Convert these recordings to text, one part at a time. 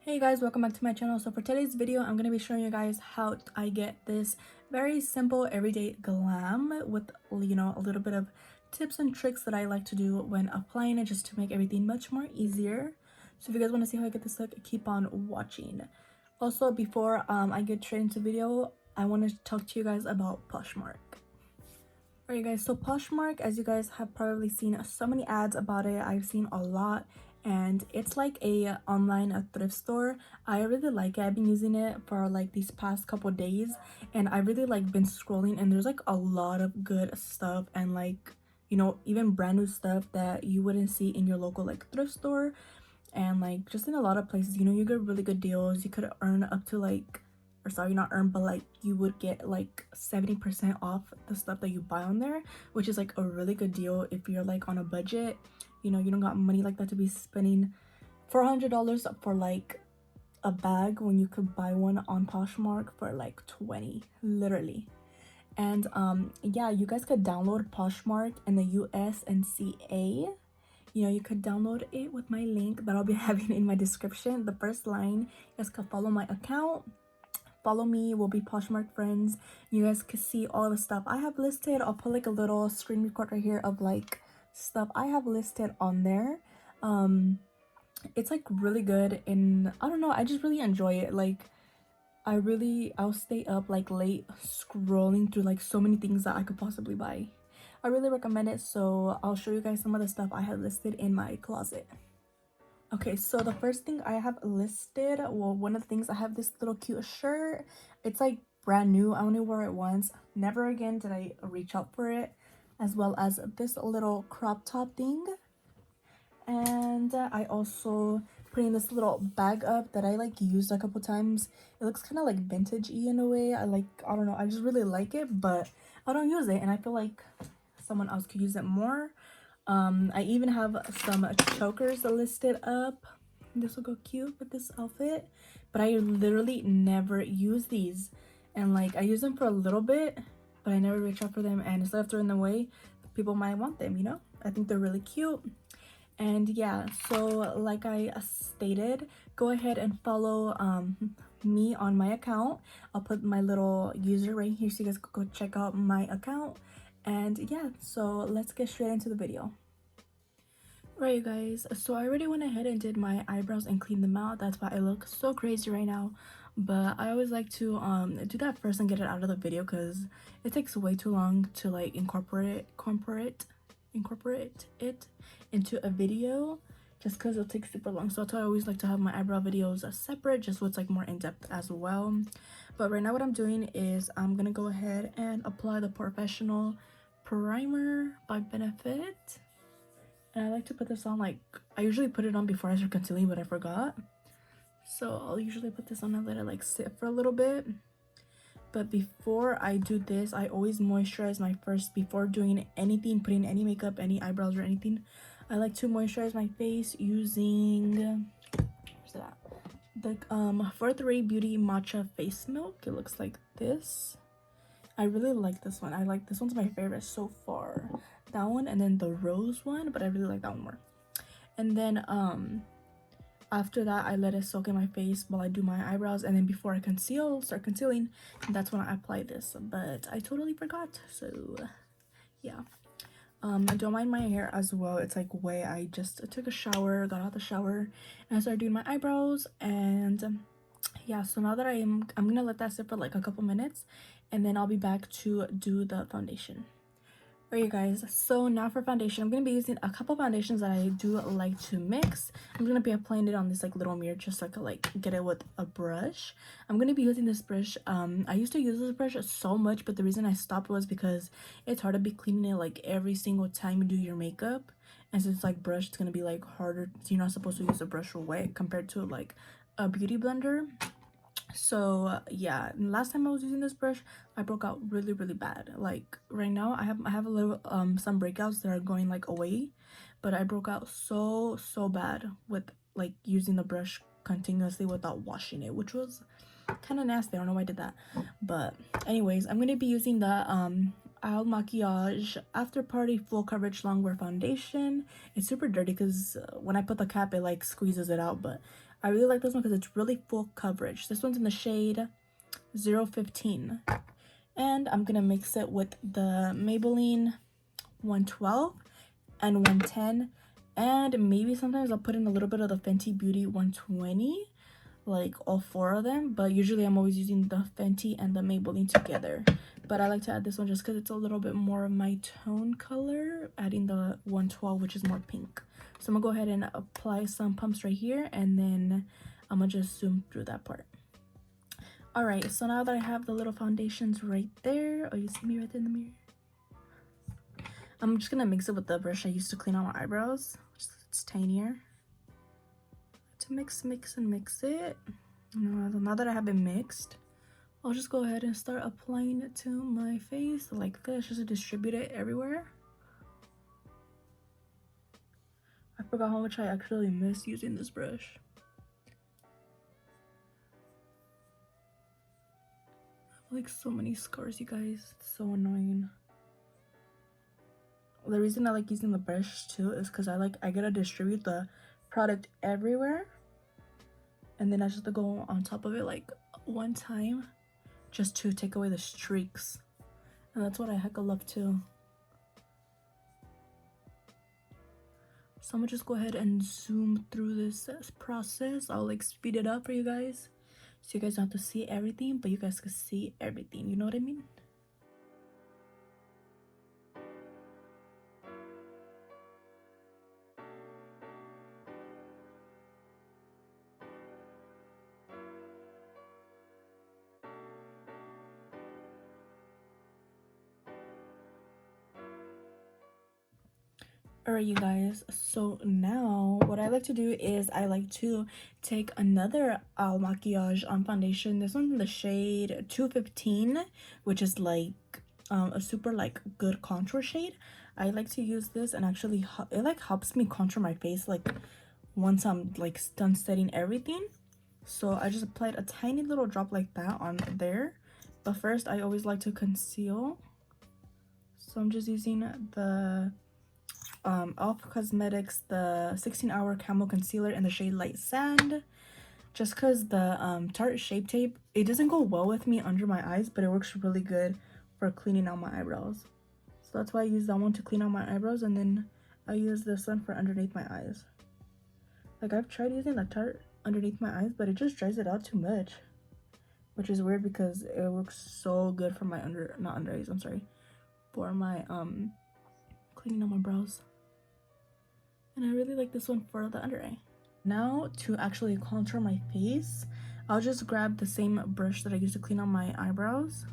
Hey guys, welcome back to my channel. So for today's video, I'm going to be showing you guys how I get this very simple everyday glam with, you know, a little bit of tips and tricks that I like to do when applying it just to make everything much more easier. So if you guys want to see how I get this look, keep on watching. Also, before I get straight into the video, I want to talk to you guys about Poshmark. Alright guys, so Poshmark, as you guys have probably seen so many ads about it, I've seen a lot, and it's like a thrift store. I really like it. I've been using it for like these past couple days, and I really like been scrolling, and there's like a lot of good stuff, and like, you know, even brand new stuff that you wouldn't see in your local like thrift store, and like just in a lot of places. You know, you get really good deals. You could earn up to like, or sorry, not earn, but like you would get like 70% off the stuff that you buy on there, which is like a really good deal if you're like on a budget. You know, you don't got money like that to be spending $400 for like a bag when you could buy one on Poshmark for like 20, literally. And yeah, you guys could download Poshmark in the US and CA. You know, you could download it with my link that I'll be having in my description. The first line, you guys could follow my account. Follow me, we'll be Poshmark friends. You guys can see all the stuff I have listed. I'll put like a little screen record right here of like stuff I have listed on there. It's like really good, and I don't know, I just really enjoy it. Like I'll stay up like late scrolling through like so many things that I could possibly buy. I really recommend it, so I'll show you guys some of the stuff I have listed in my closet. Okay, so the first thing I have listed, well, one of the things, I have this little cute shirt. It's like brand new. I only wore it once. Never again did I reach out for it. As well as this little crop top thing. And I also put in this little bag up that I like used a couple times. It looks kind of like vintage-y in a way. I don't know, I just really like it, but I don't use it, and I feel like someone else could use it more. I even have some chokers listed up. This will go cute with this outfit, but I literally never use these, and like I use them for a little bit, but I never reach out for them, and instead of throwing them away, people might want them, you know. I think they're really cute. And yeah, so like I stated, go ahead and follow me on my account. I'll put my little user right here so you guys can go check out my account. And yeah, so let's get straight into the video. Right, you guys, so I already went ahead and did my eyebrows and cleaned them out. That's why I look so crazy right now, but I always like to do that first and get it out of the video because it takes way too long to like incorporate it into a video, just because it'll take super long. So that's why I always like to have my eyebrow videos separate, just so it's like more in-depth as well. But right now what I'm doing is I'm gonna go ahead and apply the Professional Primer by Benefit. And I like to put this on, like, I usually put it on before I start concealing, but I forgot. So I'll usually put this on and let it like sit for a little bit. But before I do this, I always moisturize my face before doing anything, putting any makeup, any eyebrows or anything. I like to moisturize my face using, where's that? The Fourth Ray Beauty Matcha Face Milk. It looks like this. I really like this one. I like this one's my favorite so far. That one, and then the rose one, but I really like that one more. And then after that, I let it soak in my face while I do my eyebrows, and then before I start concealing, that's when I apply this. But I totally forgot, so yeah. I don't mind my hair as well. It's like way, I just took a shower, got out the shower, and I started doing my eyebrows. And yeah, so now that I'm gonna let that sit for like a couple minutes, and then I'll be back to do the foundation. Alright, you guys, so now for foundation, I'm going to be using a couple foundations that I do like to mix. I'm going to be applying it on this like little mirror just so I could like get it with a brush. I'm going to be using this brush. I used to use this brush so much, but the reason I stopped was because it's hard to be cleaning it like every single time you do your makeup. And since it's like brush, it's going to be like harder. So you're not supposed to use a brush wet compared to like a beauty blender. So yeah, last time I was using this brush, I broke out really bad. Like right now I have a little some breakouts that are going like away, but I broke out so bad with like using the brush continuously without washing it, which was kind of nasty. I don't know why I did that. But anyways, I'm going to be using the Al Makiage After Party Full Coverage Longwear Foundation. It's super dirty because when I put the cap, it like squeezes it out, but I really like this one because it's really full coverage. This one's in the shade 015. And I'm gonna mix it with the Maybelline 112 and 110. And maybe sometimes I'll put in a little bit of the Fenty Beauty 120, like all 4 of them. But usually I'm always using the Fenty and the Maybelline together. But I like to add this one just because it's a little bit more of my tone color, adding the 112, which is more pink. So I'm gonna go ahead and apply some pumps right here, and then I'm gonna just zoom through that part. All right, so now that I have the little foundations right there, oh, you see me right there in the mirror? I'm just gonna mix it with the brush I used to clean out my eyebrows. It's tinier. To mix it. Now that I have it mixed, I'll just go ahead and start applying it to my face like this, just to distribute it everywhere. I forgot how much I actually miss using this brush. I have like so many scars, you guys. It's so annoying. The reason I like using the brush too is because I gotta distribute the product everywhere, and then I just have to go on top of it like one time just to take away the streaks, and that's what I hecka love too. So I'm gonna just go ahead and zoom through this process. I'll like speed it up for you guys so you guys don't have to see everything, but you guys can see everything, you know what I mean? Alright, you guys, so now what I like to do is I like to take another maquillage foundation. This one's in the shade 215, which is like a super like good contour shade. I like to use this, and actually it like helps me contour my face like once I'm like done setting everything. So I just applied a tiny little drop like that on there, but first I always like to conceal. So I'm just using the Elf Cosmetics, the 16-hour camo concealer in the shade Light Sand, just because the Tarte Shape Tape, it doesn't go well with me under my eyes, but it works really good for cleaning out my eyebrows. So that's why I use that one to clean out my eyebrows, and then I use this one for underneath my eyes. Like, I've tried using the Tarte underneath my eyes, but it just dries it out too much, which is weird because it works so good for my for my cleaning out my brows. And I really like this one for the under eye. Now to actually contour my face, I'll just grab the same brush that I used to clean out my eyebrows.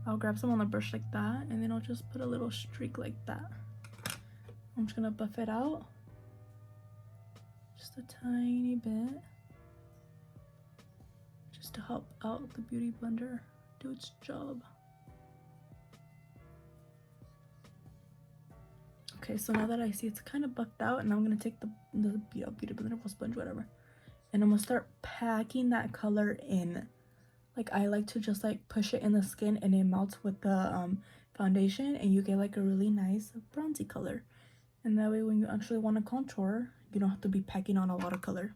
I'll grab some on the brush like that, and then I'll just put a little streak like that. I'm just gonna buff it out just a tiny bit, just to help out the beauty blender do its job. Okay, so now that I see it's kind of buffed out, and I'm gonna take the beauty blender or sponge, whatever, and I'm gonna start packing that color in. Like, I like to just like push it in the skin, and it melts with the foundation, and you get like a really nice bronzy color. And that way when you actually want to contour, you don't have to be packing on a lot of color.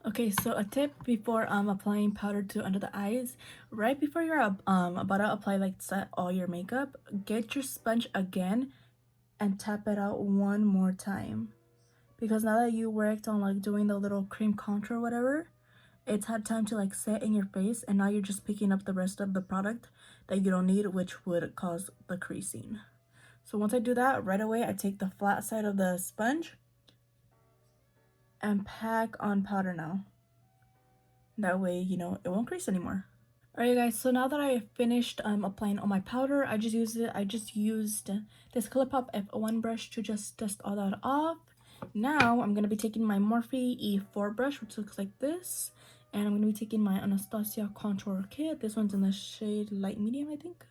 Okay, so a tip before applying powder to under the eyes, right before you're about to apply like set all your makeup, get your sponge again and tap it out one more time, because now that you worked on like doing the little cream contour or whatever, it's had time to like set in your face, and now you're just picking up the rest of the product that you don't need, which would cause the creasing. So once I do that, right away I take the flat side of the sponge and pack on powder now. That way, you know, it won't crease anymore. Alright guys, so now that I finished applying all my powder, I just used this ColourPop F1 brush to just dust all that off. Now I'm gonna be taking my Morphe E4 brush, which looks like this, and I'm gonna be taking my Anastasia contour kit. This one's in the shade light medium, I think.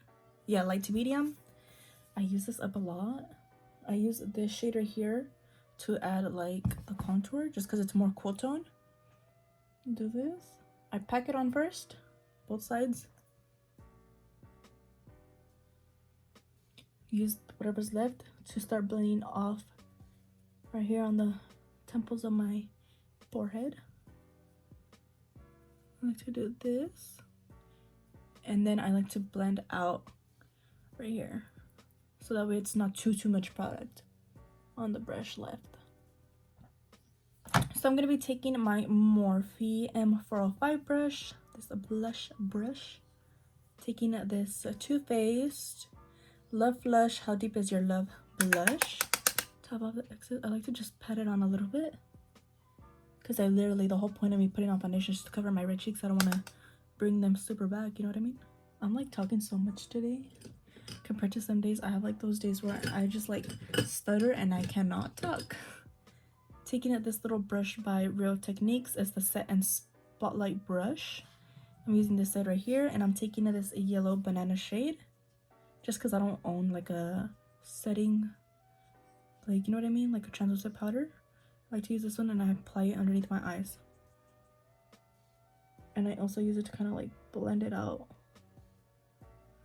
Yeah, light to medium. I use this up a lot. I use this shade right here to add like the contour, just because it's more cool tone. Do this. I pack it on first, both sides. Use whatever's left to start blending off right here on the temples of my forehead. I like to do this, and then I like to blend out right here, so that way it's not too much product on the brush left. So I'm gonna be taking my Morphe M405 brush, this blush brush, taking this Too Faced Love Flush How Deep Is Your Love blush. Top off the excess. I like to just pat it on a little bit, because I literally, the whole point of me putting on foundation is to cover my red cheeks. I don't want to bring them super back, you know what I mean? I'm like talking so much today compared to some days. I have like those days where I just like stutter and I cannot talk. Taking out this little brush by Real Techniques. It's the Set and Spotlight brush. I'm using this side right here, and I'm taking this yellow banana shade just because I don't own like a setting, like, you know what I mean, like a translucent powder. I like to use this one, and I apply it underneath my eyes, and I also use it to kind of like blend it out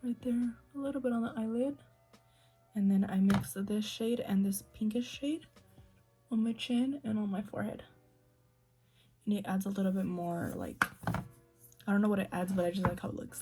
right there, a little bit on the eyelid, and then I mix this shade and this pinkish shade on my chin and on my forehead, and it adds a little bit more, like, I don't know what it adds, but I just like how it looks.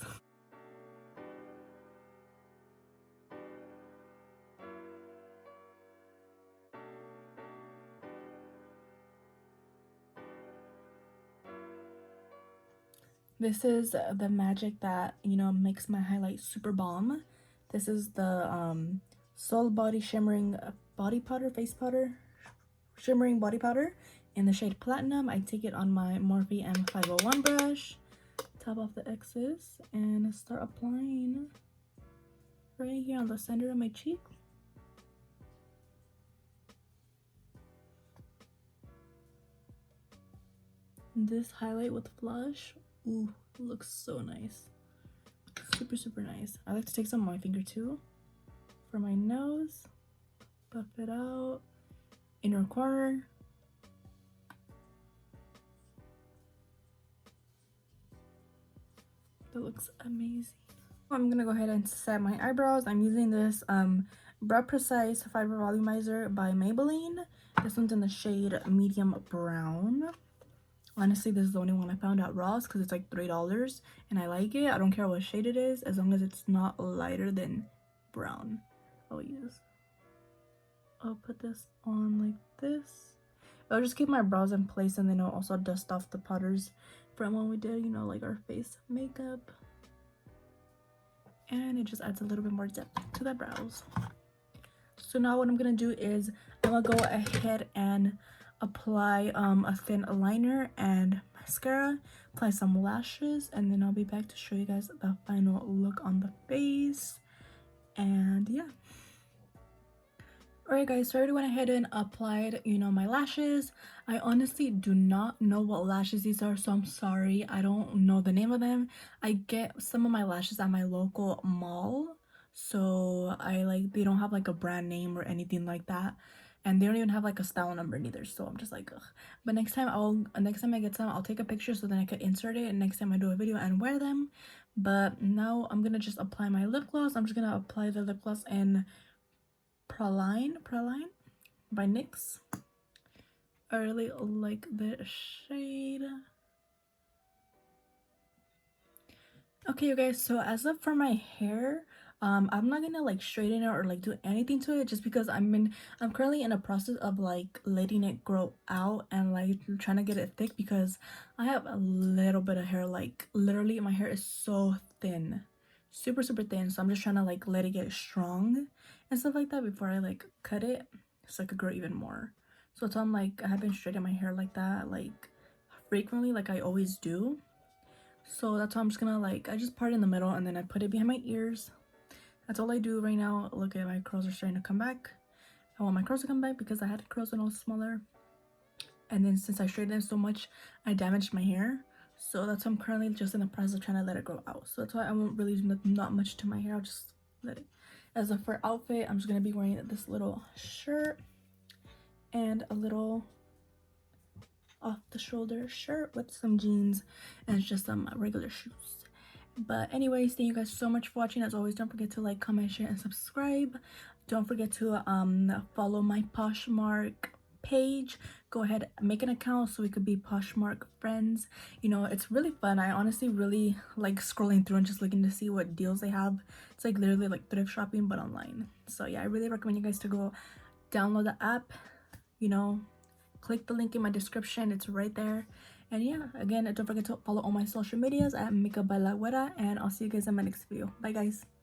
This is the magic that, you know, makes my highlight super bomb. This is the Soul Body Shimmering Body Powder, Face Powder, Shimmering Body Powder in the shade Platinum. I take it on my Morphe M501 brush, top off the excess, and start applying right here on the center of my cheek. This highlight with blush, ooh, looks so nice. Super nice. I like to take some on my finger too for my nose, buff it out, inner corner. That looks amazing. I'm gonna go ahead and set my eyebrows. I'm using this Brow Precise Fiber Volumizer by Maybelline. This one's in the shade medium brown. Honestly, this is the only one I found at Ross because it's like $3 and I like it. I don't care what shade it is, as long as it's not lighter than brown. I'll put this on like this. I'll just keep my brows in place, and then I'll also dust off the powders from when we did, you know, like our face makeup. And it just adds a little bit more depth to the brows. So now what I'm gonna do is I'm gonna go ahead and apply a thin liner and mascara, apply some lashes, and then I'll be back to show you guys the final look on the face. And yeah. Alright guys, so I already went ahead and applied, you know, my lashes. I honestly do not know what lashes these are, so I'm sorry. I don't know the name of them. I get some of my lashes at my local mall, so they don't have like a brand name or anything like that, and they don't even have like a style number neither, so I'm just like, ugh. But next time I get some, I'll take a picture so then I could insert it, and next time I do a video and wear them. But now I'm gonna just apply my lip gloss. I'm just gonna apply the lip gloss in Praline by NYX. I really like the shade. Okay, you guys, so as of for my hair, I'm not gonna like straighten it or like do anything to it, just because I'm currently in a process of like letting it grow out and like trying to get it thick, because I have a little bit of hair. Like literally my hair is so thin, super thin, so I'm just trying to like let it get strong and stuff like that before I like cut it so I could grow even more. So it's on, like, I haven't straightened my hair like that like frequently like I always do. So that's why I'm just gonna like, I just part in the middle and then I put it behind my ears. That's all I do right now. Look at my curls are starting to come back. I want my curls to come back because I had curls when I was smaller, and then since I straightened them so much I damaged my hair. So that's why I'm currently just in the process of trying to let it grow out. So that's why I won't really do not much to my hair. I'll just let it. As a for outfit, I'm just gonna be wearing this little shirt and a little off the shoulder shirt with some jeans and just some regular shoes. But anyways, thank you guys so much for watching. As always, don't forget to like, comment, share, and subscribe. Don't forget to follow my Poshmark page. Go ahead, make an account so we could be Poshmark friends. You know, it's really fun. I honestly really like scrolling through and just looking to see what deals they have. It's like literally like thrift shopping but online. So yeah, I really recommend you guys to go download the app, you know, click the link in my description, it's right there. And yeah, again, don't forget to follow all my social medias at Mika Balagüera, and I'll see you guys in my next video. Bye guys.